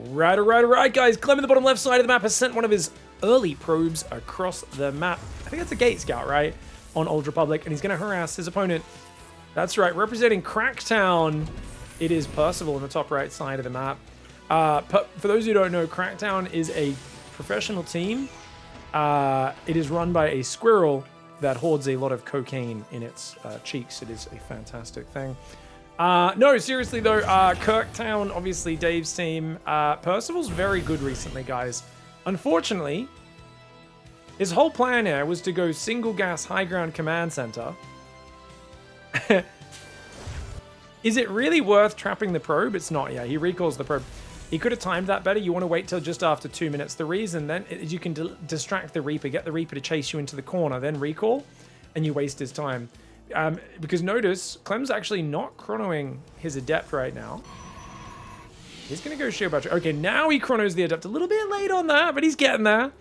Alright, guys. Clem in the bottom left side of the map has sent one of his early probes across the map. I think that's a gate scout, right? On Old Republic, and he's going to harass his opponent. That's right, representing Cracktown, it is Percival on the top right side of the map. For those who don't know, Cracktown is a professional team. It is run by a squirrel that hoards a lot of cocaine in its cheeks. It is a fantastic thing. No, seriously though, Kirktown, obviously Dave's team. Percival's very good recently, guys. Unfortunately, his whole plan here was to go single gas high ground command center. Is it really worth trapping the probe? It's not. Yeah, he recalls the probe. He could have timed that better. You want to wait till just after 2 minutes. The reason then is you can distract the Reaper, get the Reaper to chase you into the corner, then recall, and you waste his time. Because notice, Clem's actually not chronoing his Adept right now. He's going to go Shield Battery. Okay, now he chronos the Adept. A little bit late on that, but he's getting there.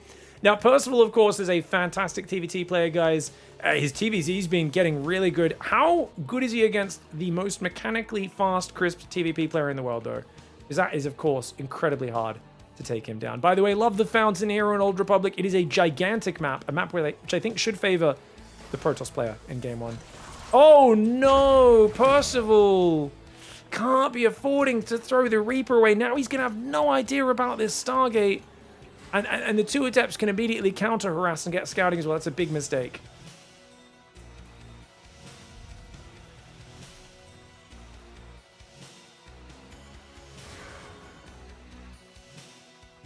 Now, Percival, of course, is a fantastic TvT player, guys. His TvZ's been getting really good. How good is he against the most mechanically fast, crisp TvP player in the world, though? Because that is, of course, incredibly hard to take him down. By the way, love the fountain here in Old Republic. It is a gigantic map, a map which I think should favor the Protoss player in Game 1. Oh, no! Percival can't be affording to throw the Reaper away. Now he's going to have no idea about this Stargate. And the two Adepts can immediately counter-harass and get scouting as well. That's a big mistake.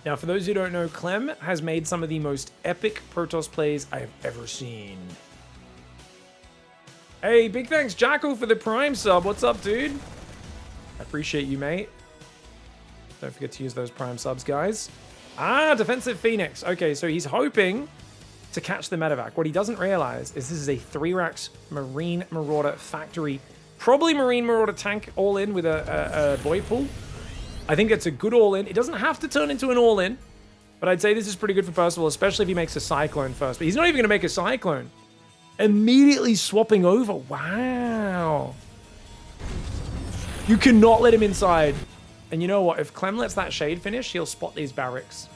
Now, for those who don't know, Clem has made some of the most epic Protoss plays I have ever seen. Hey, big thanks, Jackal, for the Prime sub. What's up, dude? I appreciate you, mate. Don't forget to use those Prime subs, guys. Ah, Defensive Phoenix. Okay, so he's hoping to catch the medevac. What he doesn't realize is this is a 3-Rax Marine Marauder factory. Probably Marine Marauder tank all-in with a boy pool. I think it's a good all-in. It doesn't have to turn into an all-in, but I'd say this is pretty good for Percival, especially if he makes a Cyclone first. But he's not even going to make a Cyclone. Immediately swapping over. Wow. You cannot let him inside. And you know what? If Clem lets that Shade finish, he'll spot these barracks.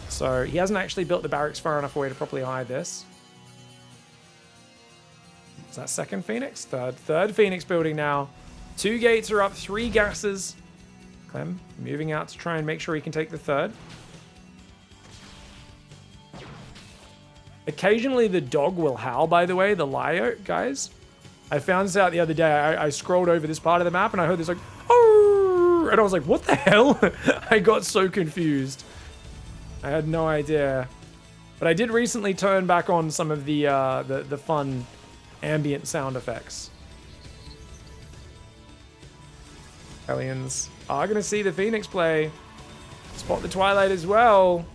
So he hasn't actually built the barracks far enough away to properly hide this. Is that second Phoenix? Third Phoenix building now. 2 gates are up, 3 gases. Clem moving out to try and make sure he can take the third. Occasionally the dog will howl, by the way, the Lyo, guys. I found this out the other day. I scrolled over this part of the map and I heard this like, oh, and I was like, what the hell? I got so confused. I had no idea. But I did recently turn back on some of the fun ambient sound effects. Aliens are going to see the Phoenix play. Spot the Twilight as well.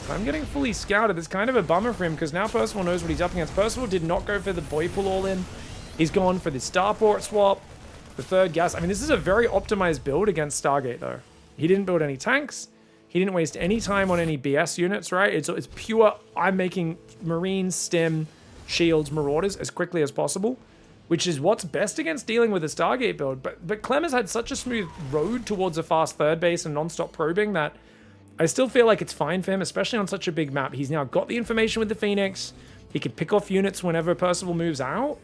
I'm getting fully scouted. It's kind of a bummer for him because now Percival knows what he's up against. Percival did not go for the boy pull all-in. He's gone for the starport swap, the third gas. I mean, this is a very optimized build against Stargate, though. He didn't build any tanks. He didn't waste any time on any BS units, right? It's pure, I'm making Marines, Stim, Shields, Marauders as quickly as possible, which is what's best against dealing with a Stargate build. But Clem has had such a smooth road towards a fast third base and non-stop probing that I still feel like it's fine for him, especially on such a big map. He's now got the information with the Phoenix. He can pick off units whenever Percival moves out.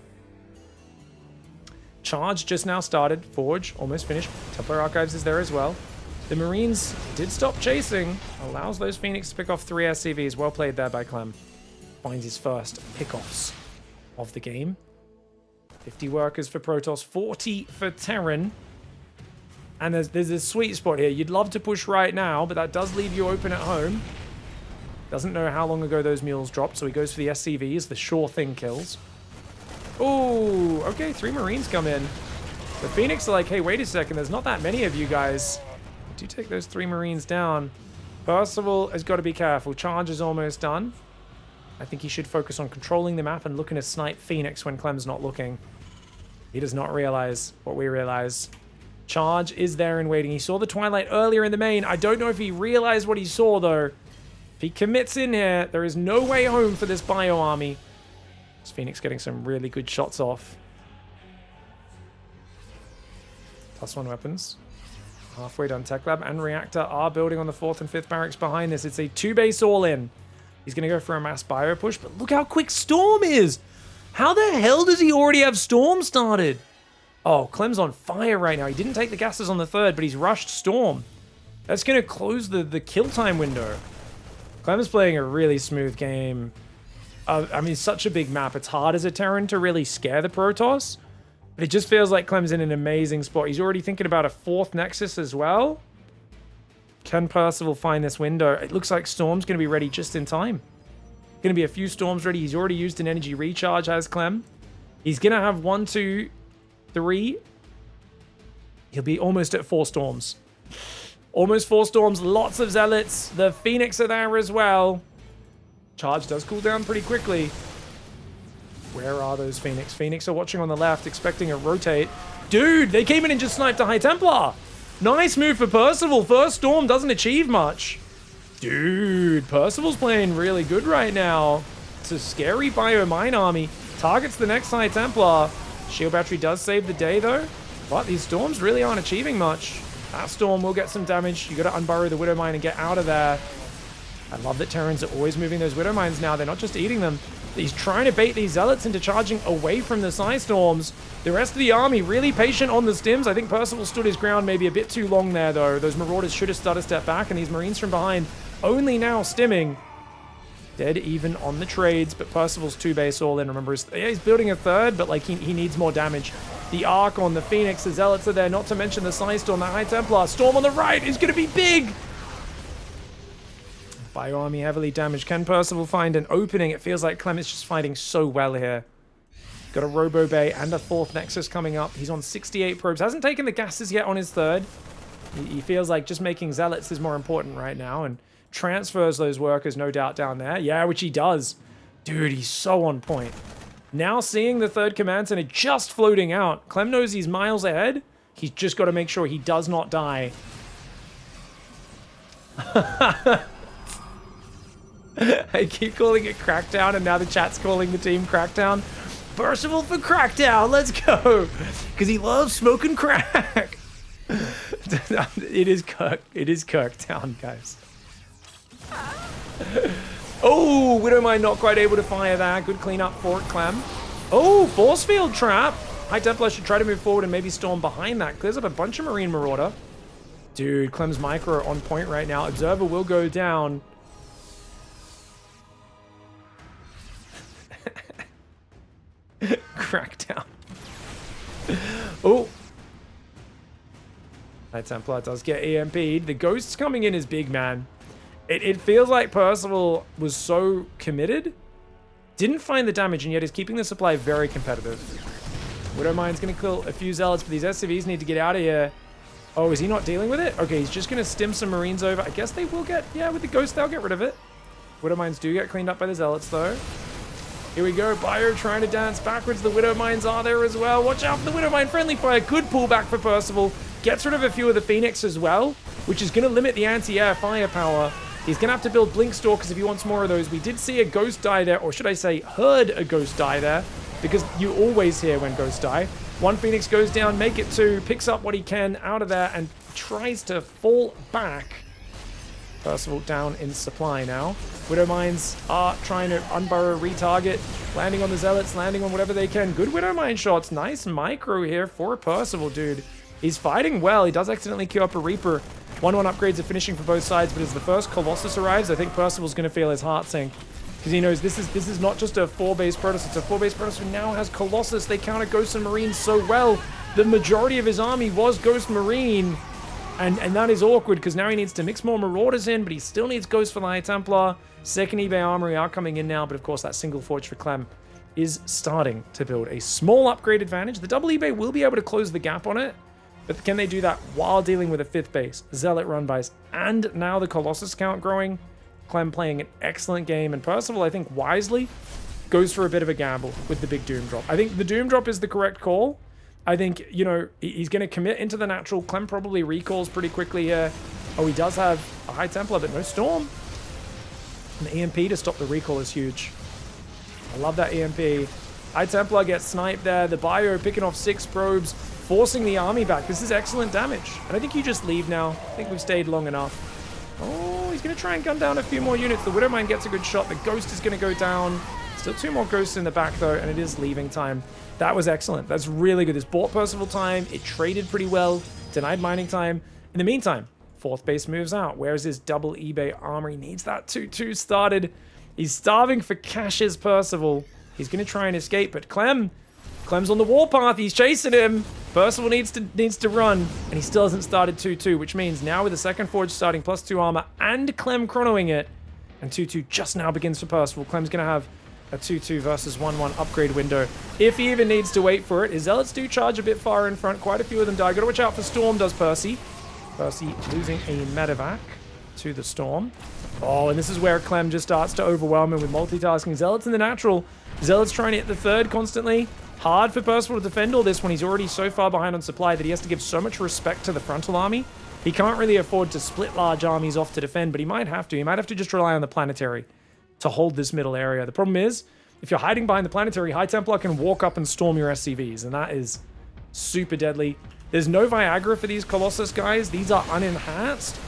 Charge just now started. Forge almost finished. Templar Archives is there as well. The Marines did stop chasing. Allows those Phoenix to pick off 3 SCVs. Well played there by Clem. Finds his first pickoffs of the game. 50 workers for Protoss, 40 for Terran. And there's a sweet spot here. You'd love to push right now, but that does leave you open at home. Doesn't know how long ago those mules dropped, so he goes for the SCVs, the sure thing kills. Oh, okay, 3 Marines come in. The Phoenix are like, hey, wait a second, there's not that many of you guys. Do take those 3 Marines down. Percival has got to be careful. Charge is almost done. I think he should focus on controlling the map and looking to snipe Phoenix when Clem's not looking. He does not realize what we realize. Charge is there and waiting. He saw the Twilight earlier in the main. I don't know if he realized what he saw, though. If he commits in here, there is no way home for this bio army. This Phoenix getting some really good shots off. +1 weapons. Halfway done. Tech Lab and Reactor are building on the 4th and 5th barracks behind this. It's a 2-base all-in. He's going to go for a mass bio push, but look how quick Storm is. How the hell does he already have Storm started? Oh, Clem's on fire right now. He didn't take the gases on the 3rd, but he's rushed Storm. That's going to close the kill time window. Clem's playing a really smooth game. I mean, such a big map. It's hard as a Terran to really scare the Protoss. But it just feels like Clem's in an amazing spot. He's already thinking about a 4th Nexus as well. Can Percival find this window? It looks like Storm's going to be ready just in time. Going to be a few Storms ready. He's already used an energy recharge, has Clem. He's going to have 1, 2, 3. He'll be almost at 4 Storms. Almost 4 Storms. Lots of Zealots. The Phoenix are there as well. Charge does cool down pretty quickly. Where are those Phoenix? Phoenix are watching on the left, expecting a rotate. Dude, they came in and just sniped a High Templar. Nice move for Percival. First Storm doesn't achieve much. Dude, Percival's playing really good right now. It's a scary Biomine army. Targets the next High Templar. Shield Battery does save the day, though. But these Storms really aren't achieving much. That Storm will get some damage. You got to unburrow the Widowmine and get out of there. I love that Terrans are always moving those Widowmines now. They're not just eating them. He's trying to bait these Zealots into charging away from the Psy Storms. The rest of the army really patient on the stims. I think Percival stood his ground maybe a bit too long there, though. Those Marauders should have started a step back, and these Marines from behind only now stimming. Dead even on the trades, but Percival's 2-base all in. Remember, he's building a 3rd, but like he needs more damage. The Arc on the Phoenix, the Zealots are there, not to mention the Psy Storm, the High Templar. Storm on the right is going to be big! Bio army heavily damaged. Can Percival find an opening? It feels like Clem is just fighting so well here. Got a Robo Bay and a 4th Nexus coming up. He's on 68 probes. Hasn't taken the gases yet on his 3rd. He feels like just making Zealots is more important right now, and transfers those workers, no doubt, down there. Yeah, which he does. Dude, he's so on point. Now seeing the 3rd command center just floating out. Clem knows he's miles ahead. He's just got to make sure he does not die. I keep calling it Crackdown, and now the chat's calling the team Crackdown. Percival for Crackdown, let's go! Because he loves smoking crack. It is Kirktown, guys. Oh, Widowmine not quite able to fire that. Good cleanup for Clem. Oh, Force Field Trap. High Templar should try to move forward and maybe Storm behind that. Clears up a bunch of Marine Marauder. Dude, Clem's micro on point right now. Observer will go down. Crackdown. Oh. High Templar does get EMP'd. The Ghost's coming in as big, man. It feels like Percival was so committed. Didn't find the damage, and yet is keeping the supply very competitive. Widowmine's going to kill a few Zealots, but these SCVs need to get out of here. Oh, is he not dealing with it? Okay, he's just going to stim some Marines over. I guess they will get... Yeah, with the Ghost, they'll get rid of it. Widowmines do get cleaned up by the Zealots, though. Here we go. Bio trying to dance backwards. The Widowmines are there as well. Watch out for the Widowmine. Friendly fire. Good pullback for Percival. Gets rid of a few of the Phoenix as well, which is going to limit the anti-air firepower. He's going to have to build Blink Stalkers if he wants more of those. We did see a Ghost die there, or should I say heard a Ghost die there, because you always hear when Ghosts die. One Phoenix goes down, make it 2, picks up what he can out of there, and tries to fall back. Percival down in supply now. Widowmines are trying to unburrow, retarget, landing on the Zealots, landing on whatever they can. Good Widowmine shots. Nice micro here for Percival, dude. He's fighting well. He does accidentally queue up a Reaper. 1-1 upgrades are finishing for both sides, but as the first Colossus arrives, I think Percival's going to feel his heart sink. Because he knows this is not just a 4-base Protoss, it's a 4-base Protoss who now has Colossus. They counter Ghosts and Marines so well. The majority of his army was Ghost Marine. And that is awkward, because now he needs to mix more Marauders in, but he still needs Ghosts for the High Templar. Second eBay Armory are coming in now, but of course that single Forge for Clem is starting to build a small upgrade advantage. The double eBay will be able to close the gap on it, but can they do that while dealing with a 5th base, Zealot run bys, and now the Colossus count growing? Clem playing an excellent game, and Percival, I think, wisely goes for a bit of a gamble with the big Doom drop. I think the Doom drop is the correct call. I think, you know, he's going to commit into the natural. Clem probably recalls pretty quickly here. Oh, he does have a High Templar, but no Storm. And the EMP to stop the recall is huge. I love that EMP. High Templar gets sniped there. The Bio picking off 6 probes. forcing the army back. This is excellent damage. And I think you just leave now. I think we've stayed long enough. Oh, he's going to try and gun down a few more units. The Widowmine gets a good shot. The Ghost is going to go down. Still 2 more Ghosts in the back, though, and it is leaving time. That was excellent. That's really good. This bought Percival time. It traded pretty well. Denied mining time. In the meantime, 4th base moves out. Where's his double eBay armor? He needs that 2-2 started. He's starving for caches, Percival. He's going to try and escape, but Clem's on the warpath. He's chasing him. Percival needs to run, and he still hasn't started 2-2, which means now with the second forge starting +2 armor and Clem chronoing it, and 2-2 just now begins for Percival. Clem's going to have a 2-2 versus 1-1 upgrade window, if he even needs to wait for it. His Zealots do charge a bit far in front. Quite a few of them die. Got to watch out for Storm, does Percy. Percy losing a medevac to the Storm. Oh, and this is where Clem just starts to overwhelm him with multitasking. Zealots in the natural. Zealots trying to hit the 3rd constantly. Hard for Percival to defend all this when he's already so far behind on supply that he has to give so much respect to the frontal army. He can't really afford to split large armies off to defend, but he might have to. He might have to just rely on the planetary to hold this middle area. The problem is, if you're hiding behind the planetary, High Templar can walk up and storm your SCVs, and that is super deadly. There's no Viagra for these Colossus guys. These are unenhanced.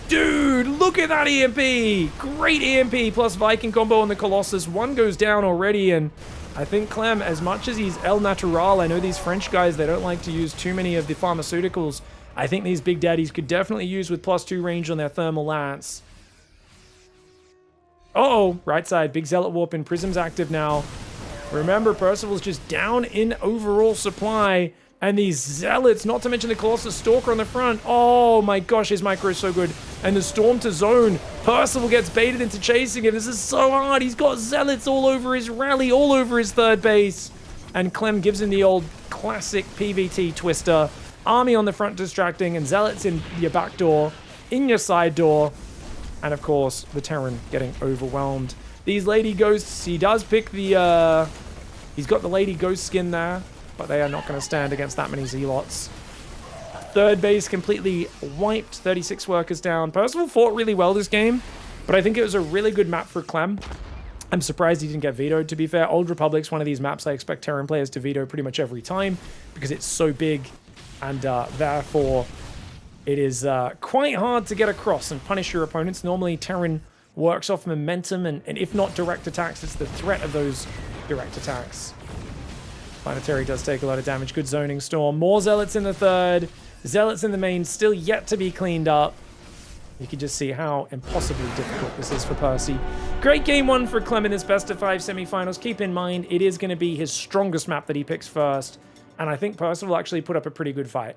Dude, look at that EMP! Great EMP plus Viking combo on the Colossus. One goes down already, and I think Clem, as much as he's El Natural, I know these French guys, they don't like to use too many of the pharmaceuticals. I think these big daddies could definitely use with +2 range on their thermal lance. Uh-oh, right side, big Zealot warp in, Prism's active now. Remember, Percival's just down in overall supply, and these Zealots, not to mention the Colossus Stalker on the front. Oh my gosh, his micro is so good. And the Storm to zone. Percival gets baited into chasing him. This is so hard. He's got Zealots all over his rally, all over his 3rd base. And Clem gives him the old classic PVT twister. Army on the front distracting, and Zealots in your back door, in your side door. And of course, the Terran getting overwhelmed. These Lady Ghosts, he does pick the, he's got the Lady Ghost skin there, but they are not going to stand against that many Zealots. 3rd base completely wiped, 36 workers down. Percival fought really well this game, but I think it was a really good map for Clem. I'm surprised he didn't get vetoed, to be fair. Old Republic's one of these maps I expect Terran players to veto pretty much every time, because it's so big, and therefore it is quite hard to get across and punish your opponents. Normally, Terran works off momentum, and if not direct attacks, it's the threat of those direct attacks. Planetary does take a lot of damage. Good zoning Storm. More Zealots in the 3rd. Zealots in the main still yet to be cleaned up. You can just see how impossibly difficult this is for Percy. Great game 1 for Clem in this best-of-5 semifinals. Keep in mind, it is going to be his strongest map that he picks first. And I think Percival actually put up a pretty good fight.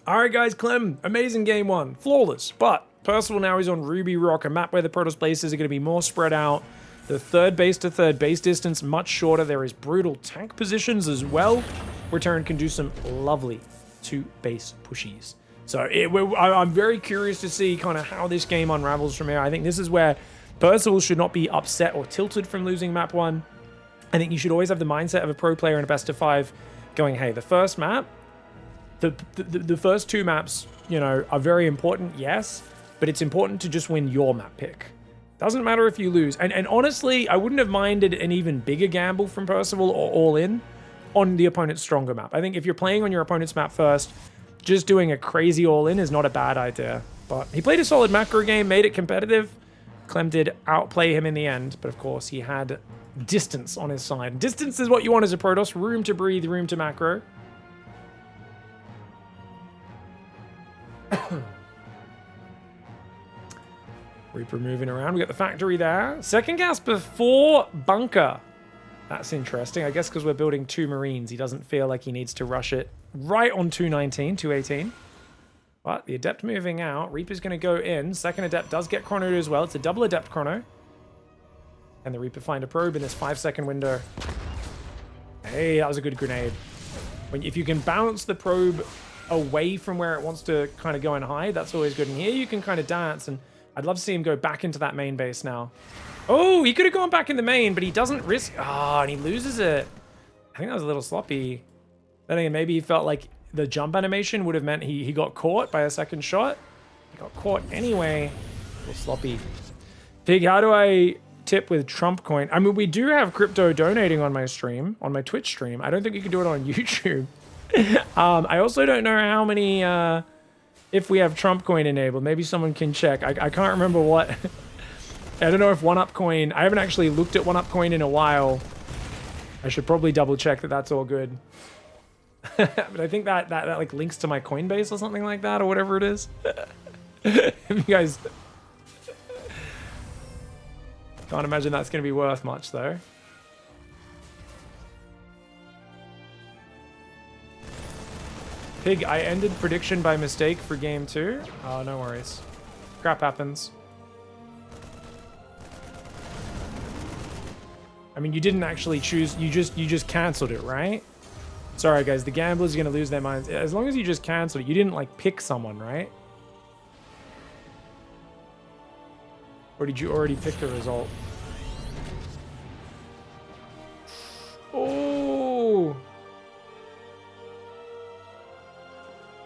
All right, guys, Clem, amazing game 1. Flawless. But Percival now is on Ruby Rock, a map where the Protoss bases are going to be more spread out. The 3rd base to 3rd base distance much shorter. There is brutal tank positions as well, where Terran can do some lovely 2-base pushies. So I'm very curious to see kind of how this game unravels from here. I think this is where Percival should not be upset or tilted from losing map 1. I think you should always have the mindset of a pro player in a best-of-5 going, hey, the first map, the first 2 maps, you know, are very important, yes, but it's important to just win your map pick. Doesn't matter if you lose. And honestly, I wouldn't have minded an even bigger gamble from Percival or all-in on the opponent's stronger map. I think if you're playing on your opponent's map first, just doing a crazy all-in is not a bad idea. But he played a solid macro game, made it competitive. Clem did outplay him in the end, but of course he had distance on his side. Distance is what you want as a Protoss. Room to breathe, room to macro. Reaper moving around. We got the factory there. Second gas before bunker. That's interesting. I guess because we're building 2 Marines, he doesn't feel like he needs to rush it right on 219, 218. But the Adept moving out. Reaper's going to go in. Second Adept does get chronoed as well. It's a double Adept chrono. And the Reaper find a probe in this 5-second window. Hey, that was a good grenade. If you can bounce the probe away from where it wants to kind of go and hide, that's always good. And here you can kind of dance, and I'd love to see him go back into that main base now. Oh, he could have gone back in the main, but he doesn't risk... Ah, and he loses it. I think that was a little sloppy. Then again, maybe he felt like the jump animation would have meant he got caught by a second shot. He got caught anyway. A little sloppy. Pig, how do I tip with Trump coin? I mean, we do have crypto donating on my stream, on my Twitch stream. I don't think you can do it on YouTube. I also don't know how many, if we have Trump coin enabled. Maybe someone can check. I can't remember what. I don't know if 1UP coin, I haven't actually looked at 1UP coin in a while. I should probably double check that that's all good. But I think that like links to my Coinbase or something like that, or whatever it is. If you guys can't imagine that's going to be worth much though. Pig, I ended prediction by mistake for game 2. Oh, no worries. Crap happens. I mean, you didn't actually choose, you just canceled it, right? Sorry guys, the gamblers are gonna lose their minds. As long as you just canceled it, you didn't like pick someone, right? Or did you already pick the result? Oh!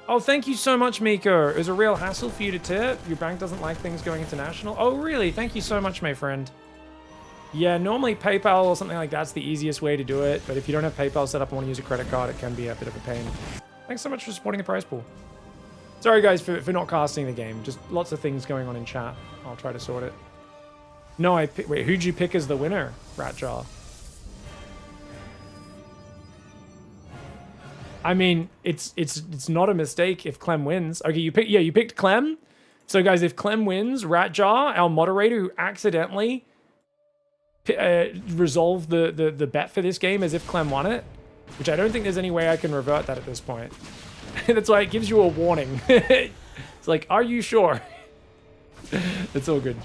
Oh, thank you so much, Miko. It was a real hassle for you to tip. Your bank doesn't like things going international. Oh, really? Thank you so much, my friend. Yeah, normally PayPal or something like that's the easiest way to do it. But if you don't have PayPal set up and want to use a credit card, it can be a bit of a pain. Thanks so much for supporting the prize pool. Sorry, guys, for not casting the game. Just lots of things going on in chat. I'll try to sort it. No, wait, who'd you pick as the winner, Ratjaw? I mean, it's not a mistake if Clem wins. Okay, you picked Clem. So guys, if Clem wins, Ratjaw, our moderator who accidentally resolved the bet for this game as if Clem won it, which I don't think there's any way I can revert that at this point. That's why it gives you a warning. It's like, are you sure? It's all good.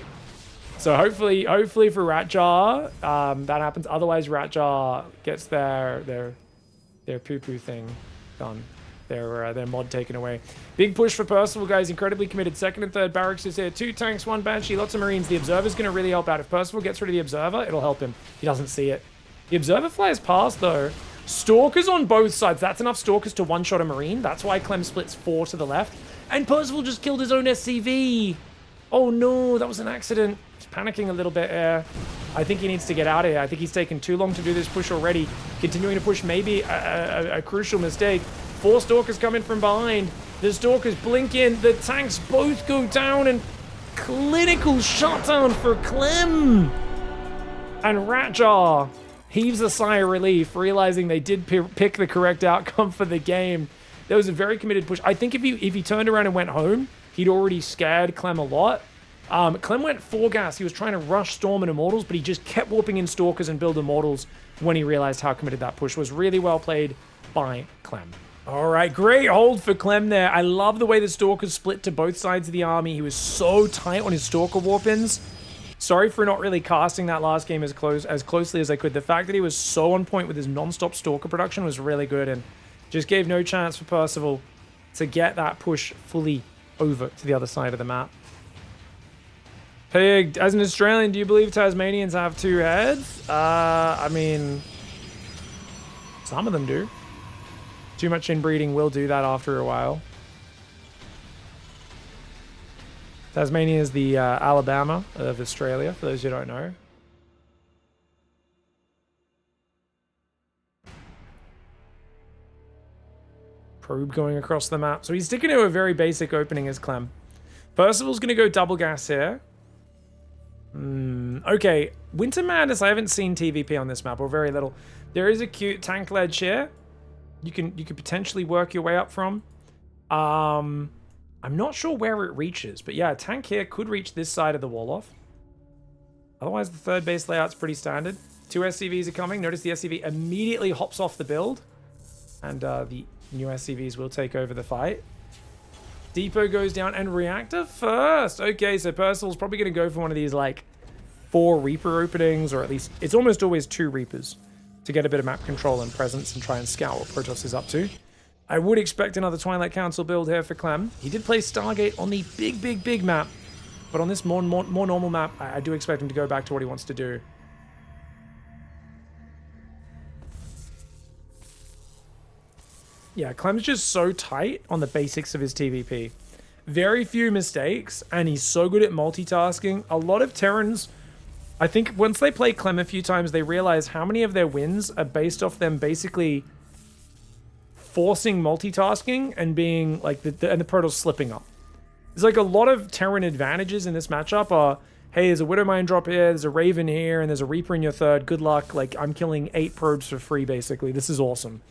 So hopefully for Ratjaw, that happens. Otherwise, Ratjaw gets their poo-poo thing done. Their mod taken away. Big push for Percival, guys. Incredibly committed. Second and third barracks is here. 2 tanks, 1 Banshee, lots of Marines. The Observer's going to really help out. If Percival gets rid of the Observer, it'll help him. He doesn't see it. The Observer flies past, though. Stalkers on both sides. That's enough Stalkers to one-shot a Marine. That's why Clem splits 4 to the left. And Percival just killed his own SCV. Oh, no. That was an accident. He's panicking a little bit here. I think he needs to get out of here. I think he's taken too long to do this push already. Continuing to push maybe a crucial mistake. 4 Stalkers coming from behind. The Stalkers blink in. The tanks both go down, and clinical shutdown for Clem. And Ratjaw heaves a sigh of relief, realizing they did pick the correct outcome for the game. That was a very committed push. I think if he turned around and went home, he'd already scared Clem a lot. Clem went 4 gas. He was trying to rush Storm and Immortals, but he just kept warping in Stalkers and build Immortals when he realized how committed that push was. Really well played by Clem. All right, great hold for Clem there. I love the way the Stalkers split to both sides of the army. He was so tight on his Stalker warp-ins. Sorry for not really casting that last game as closely as I could. The fact that he was so on point with his non-stop Stalker production was really good, and just gave no chance for Percival to get that push fully over to the other side of the map. Pig, as an Australian, do you believe Tasmanians have 2 heads? I mean, some of them do. Too much inbreeding will do that after a while. Tasmania is the Alabama of Australia, for those who don't know. Probe going across the map. So he's sticking to a very basic opening as Clem. Percival's going to go double gas here. Okay, Winter Madness, I haven't seen TvP on this map, or very little. There is a cute tank ledge here. You could potentially work your way up from. I'm not sure where it reaches, but yeah, a tank here could reach this side of the wall off. Otherwise, the third base layout's pretty standard. 2 SCVs are coming. Notice the SCV immediately hops off the build, and the new SCVs will take over the fight. Depot goes down, and Reactor first. Okay, so Percival's probably going to go for one of these, like, 4 Reaper openings, or at least, it's almost always 2 Reapers, to get a bit of map control and presence and try and scout what Protoss is up to. I would expect another Twilight Council build here for Clem. He did play Stargate on the big map, but on this more normal map, I do expect him to go back to what he wants to do. Yeah, Clem's just so tight on the basics of his TvP. Very few mistakes, and he's so good at multitasking. A lot of Terrans, I think once they play Clem a few times, they realize how many of their wins are based off them basically forcing multitasking and being like and the Protoss slipping up. There's like a lot of Terran advantages in this matchup are, hey, there's a Widow Mine drop here, there's a Raven here, and there's a Reaper in your third. Good luck. Like, I'm killing 8 probes for free, basically. This is awesome.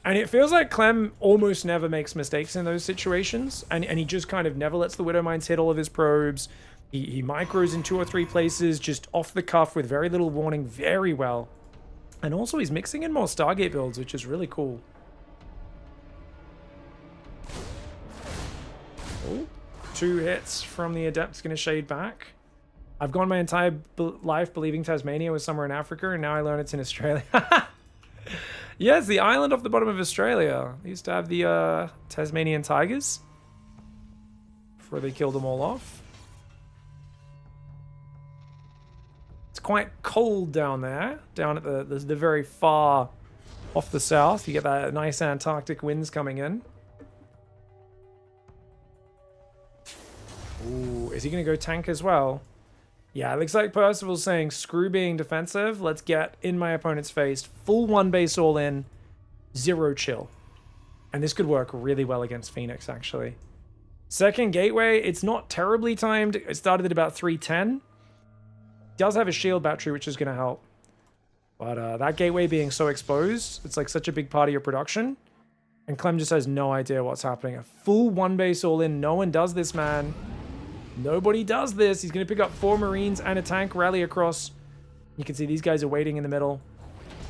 And it feels like Clem almost never makes mistakes in those situations, and he just kind of never lets the Widow Mines hit all of his probes. He micros in 2 or 3 places, just off the cuff with very little warning, very well. And also he's mixing in more Stargate builds, which is really cool. Oh, 2 hits from the Adept's going to shade back. I've gone my entire life believing Tasmania was somewhere in Africa, and now I learn it's in Australia. Yes, the island off the bottom of Australia. They used to have the Tasmanian tigers before they killed them all off. It's quite cold down there, down at the very far off the south. You get that nice Antarctic winds coming in. Ooh, is he going to go tank as well? Yeah, it looks like Percival's saying, screw being defensive. Let's get in my opponent's face. Full 1 base all in. 0 chill. And this could work really well against Phoenix, actually. Second gateway, it's not terribly timed. It started at about 310. Does have a shield battery, which is going to help. But that gateway being so exposed, it's like such a big part of your production. And Clem just has no idea what's happening. A full 1 base all in. No one does this, man. Nobody does this. He's going to pick up 4 Marines and a tank, rally across. You can see these guys are waiting in the middle.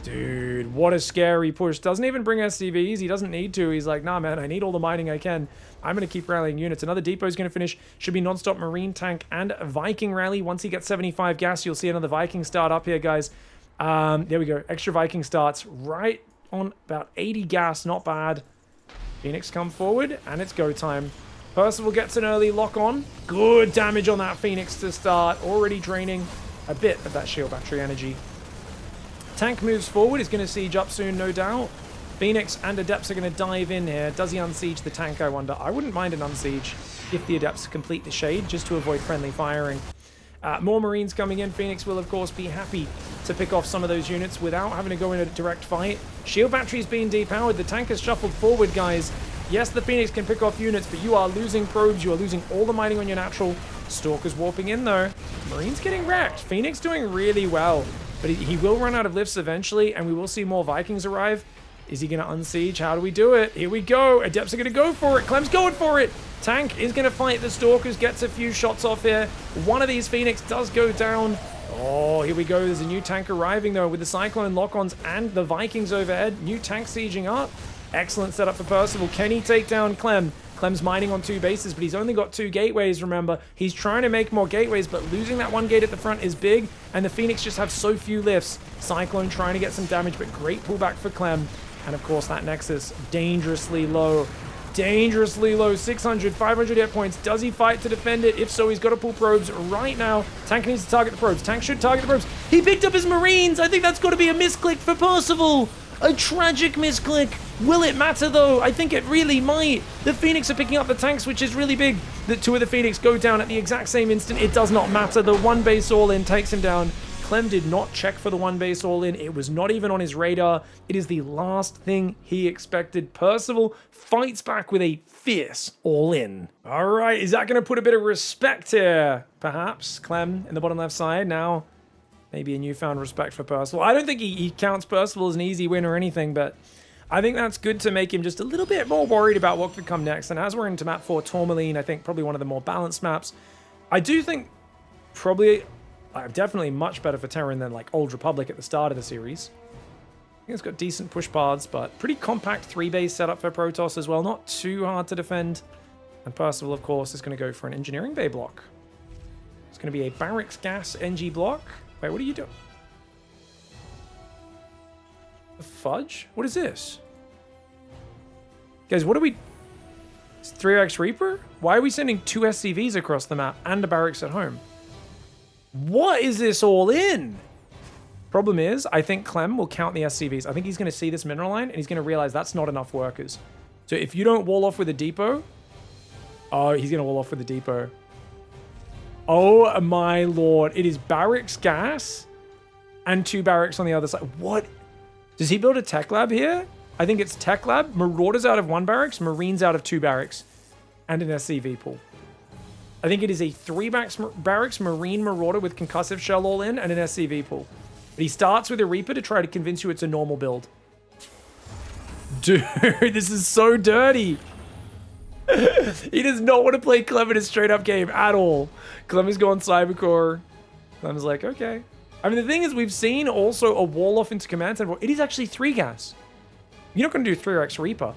Dude, what a scary push. Doesn't even bring SCVs. He doesn't need to. He's like, nah, man, I need all the mining I can. I'm going to keep rallying units. Another depot is going to finish. Should be non-stop Marine tank and Viking rally. Once he gets 75 gas, you'll see another Viking start up here, guys. There we go. Extra Viking starts right on about 80 gas. Not bad. Phoenix come forward, and it's go time. Percival gets an early lock on. Good damage on that Phoenix to start. Already draining a bit of that shield battery energy. Tank moves forward. He's going to siege up soon, no doubt. Phoenix and Adepts are going to dive in here. Does he unsiege the tank, I wonder? I wouldn't mind an unsiege if the Adepts complete the shade, just to avoid friendly firing. More Marines coming in. Phoenix will, of course, be happy to pick off some of those units without having to go in a direct fight. Shield battery's being depowered. The tank has shuffled forward, guys. Yes, the Phoenix can pick off units, but you are losing probes. You are losing all the mining on your natural. Stalker's warping in, though. Marine's getting wrecked. Phoenix doing really well, but he will run out of lifts eventually, and we will see more Vikings arrive. Is he going to unsiege? How do we do it? Here we go. Adepts are going to go for it. Clem's going for it. Tank is going to fight the Stalkers, gets a few shots off here. One of these Phoenix does go down. Oh, here we go. There's a new tank arriving, though, with the Cyclone lock-ons and the Vikings overhead. New tank sieging up. Excellent setup for Percival. Can he take down Clem? Clem's mining on 2 bases, but he's only got 2 gateways, remember. He's trying to make more gateways, but losing that 1 gate at the front is big, and the Phoenix just have so few lifts. Cyclone trying to get some damage, but great pullback for Clem. And of course, that Nexus, dangerously low. Dangerously low. 600, 500 hit points. Does he fight to defend it? If so, he's got to pull probes right now. Tank needs to target the probes. Tank should target the probes. He picked up his Marines. I think that's got to be a misclick for Percival. A tragic misclick. Will it matter, though? I think it really might. The Phoenix are picking up the tanks, which is really big. The 2 of the Phoenix go down at the exact same instant. It does not matter. The 1 base all-in takes him down. Clem did not check for the 1 base all-in. It was not even on his radar. It is the last thing he expected. Percival fights back with a fierce all-in. All right, is that going to put a bit of respect here? Perhaps. Clem in the bottom left side now. Maybe a newfound respect for Percival. I don't think he counts Percival as an easy win or anything, but I think that's good to make him just a little bit more worried about what could come next. And as we're into map 4, Tourmaline, I think probably one of the more balanced maps. I do think probably definitely much better for Terran than like Old Republic at the start of the series. I think it's got decent push paths, but pretty compact 3-base setup for Protoss as well. Not too hard to defend. And Percival, of course, is going to go for an Engineering Bay block. It's going to be a Barracks Gas NG block. Wait, what are you doing? The fudge? What is this? Guys, what are we... It's 3x Reaper? Why are we sending 2 SCVs across the map and a barracks at home? What is this all in? Problem is, I think Clem will count the SCVs. I think he's going to see this mineral line and he's going to realize that's not enough workers. So if you don't wall off with a depot... Oh, he's going to wall off with a depot. Oh my lord. It is barracks gas and 2 barracks on the other side. What? Does he build a tech lab here? I think it's Tech Lab, Marauders out of 1 barracks, Marines out of 2 barracks, and an SCV pool. I think it is a 3 barracks Marine Marauder with concussive shell all in and an SCV pool. But he starts with a Reaper to try to convince you it's a normal build. Dude, this is so dirty. He does not want to play Clem in a straight up game at all. Clem is going Cybercore. Clem's like, okay. I mean, the thing is, we've seen also a wall off into command center. It is actually 3 gas. You're not going to do 3 ranks Reaper.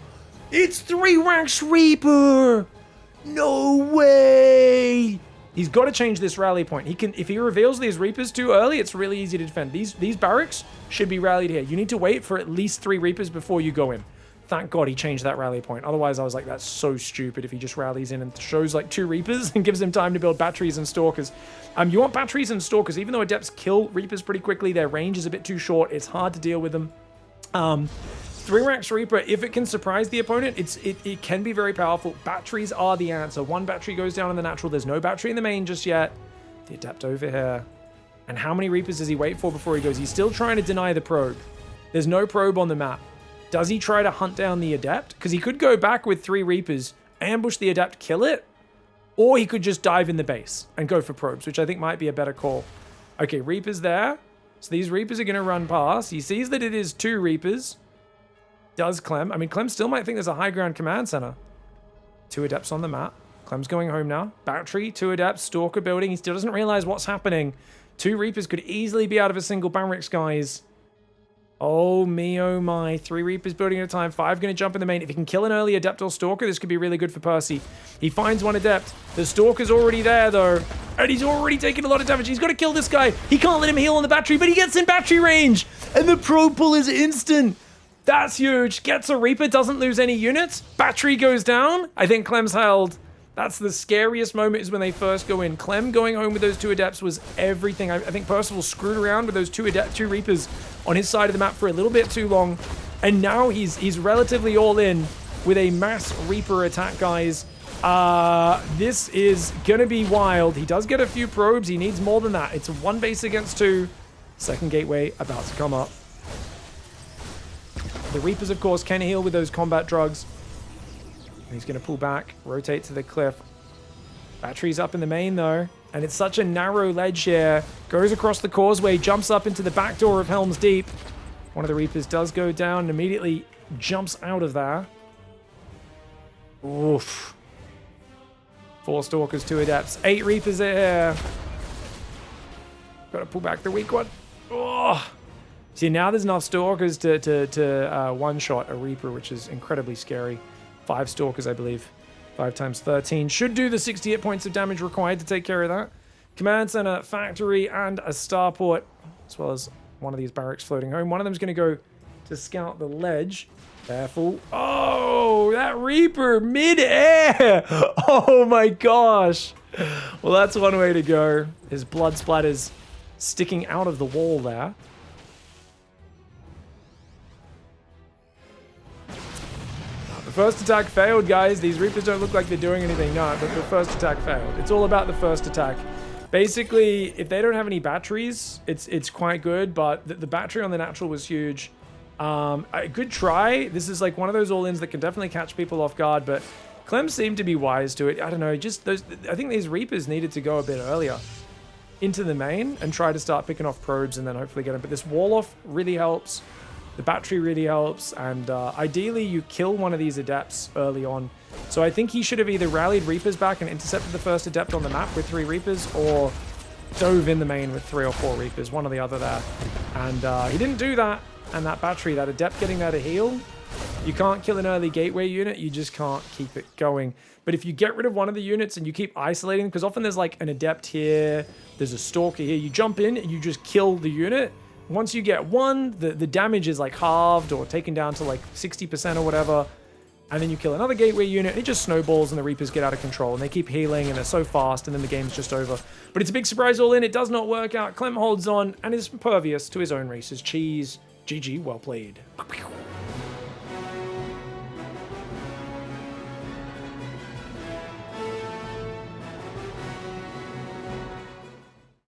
It's 3 ranks Reaper. No way. He's got to change this rally point. He can, if he reveals these Reapers too early, it's really easy to defend. These barracks should be rallied here. You need to wait for at least 3 Reapers before you go in. Thank God he changed that rally point. Otherwise, I was like, that's so stupid if he just rallies in and shows like 2 Reapers and gives him time to build batteries and stalkers. You want batteries and stalkers, even though Adepts kill Reapers pretty quickly, their range is a bit too short. It's hard to deal with them. 3 ranks Reaper, if it can surprise the opponent, it can be very powerful. Batteries are the answer. 1 battery goes down in the natural. There's no battery in the main just yet. The Adept over here. And how many Reapers does he wait for before he goes? He's still trying to deny the probe. There's no probe on the map. Does he try to hunt down the Adept? Because he could go back with 3 Reapers, ambush the Adept, kill it. Or he could just dive in the base and go for probes, which I think might be a better call. Okay, Reaper's there. So these Reapers are going to run past. He sees that it is 2 Reapers. Does Clem. I mean, Clem still might think there's a high ground command center. 2 Adepts on the map. Clem's going home now. Battery, 2 Adepts, Stalker building. He still doesn't realize what's happening. 2 Reapers could easily be out of a single barracks, guys. Oh me, oh my. 3 Reapers building at a time. 5 going to jump in the main. If he can kill an early Adept or Stalker, this could be really good for Percy. He finds 1 Adept. The Stalker's already there, though. And he's already taking a lot of damage. He's got to kill this guy. He can't let him heal on the battery, but he gets in battery range. And the probe pull is instant. That's huge. Gets a Reaper, doesn't lose any units. Battery goes down. I think Clem's held. That's the scariest moment is when they first go in. Clem going home with those 2 Adepts was everything. I think Percival screwed around with those 2 Reapers on his side of the map for a little bit too long. And now he's relatively all in with a mass Reaper attack, guys. This is going to be wild. He does get a few probes. He needs more than that. It's 1 base against 2. Second gateway about to come up. The Reapers, of course, can heal with those combat drugs. He's going to pull back, rotate to the cliff. Battery's up in the main, though. And it's such a narrow ledge here. Goes across the causeway, jumps up into the back door of Helm's Deep. One of the Reapers does go down and immediately jumps out of there. Oof. 4 Stalkers, 2 Adepts. 8 Reapers here. Got to pull back the weak one. Oh. See, now there's enough Stalkers to one-shot a Reaper, which is incredibly scary. 5 Stalkers, I believe. 5 times 13. Should do the 68 points of damage required to take care of that. Command center, factory, and a starport, as well as one of these barracks floating home. One of them's going to go to scout the ledge. Careful. Oh, that Reaper mid-air. Oh my gosh. Well, that's one way to go. His blood splatters sticking out of the wall there. The first attack failed, guys. These Reapers don't look like they're doing anything. No, but the first attack failed. It's all about the first attack. Basically, if they don't have any batteries, it's quite good, but the battery on the natural was huge. A good try. This is like one of those all-ins that can definitely catch people off guard, but Clem seemed to be wise to it. I don't know, just those. I think these Reapers needed to go a bit earlier into the main and try to start picking off probes and then hopefully get them. But this wall-off really helps. The battery really helps, and ideally you kill one of these Adepts early on. So I think he should have either rallied Reapers back and intercepted the first Adept on the map with 3 Reapers, or dove in the main with 3 or 4 Reapers, one or the other there. And he didn't do that, and that battery, that Adept getting there to heal, you can't kill an early gateway unit, you just can't keep it going. But if you get rid of one of the units and you keep isolating, because often there's like an Adept here, there's a Stalker here, you jump in and you just kill the unit. Once you get one, the damage is like halved or taken down to like 60% or whatever. And then you kill another gateway unit, and it just snowballs and the Reapers get out of control. And they keep healing and they're so fast, and then the game's just over. But it's a big surprise all in. It does not work out. Clem holds on and is impervious to his own race's cheese. GG, well played.